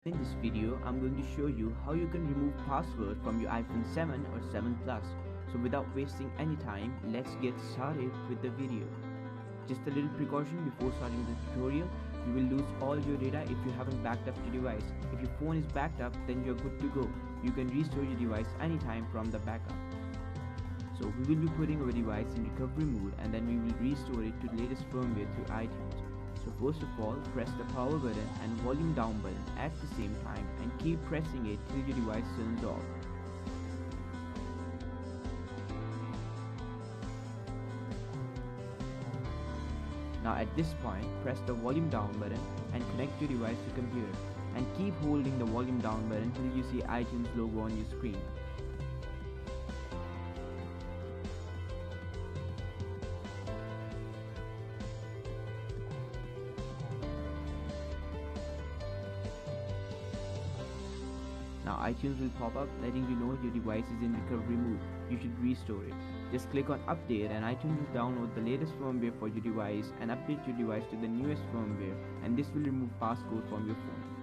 In this video, I'm going to show you how you can remove password from your iPhone 7 or 7 Plus. So without wasting any time, let's get started with the video. Just a little precaution before starting the tutorial. You will lose all your data if you haven't backed up your device. If your phone is backed up, then you're good to go. You can restore your device anytime from the backup. So we will be putting our device in recovery mode and then we will restore it to the latest firmware through iTunes. So first of all, press the power button and volume down button at the same time and keep pressing it till your device turns off. Now at this point, press the volume down button and connect your device to computer and keep holding the volume down button till you see iTunes logo on your screen. Now iTunes will pop up letting you know your device is in recovery mode. You should restore it. Just click on update and iTunes will download the latest firmware for your device and update your device to the newest firmware, and this will remove passcode from your phone.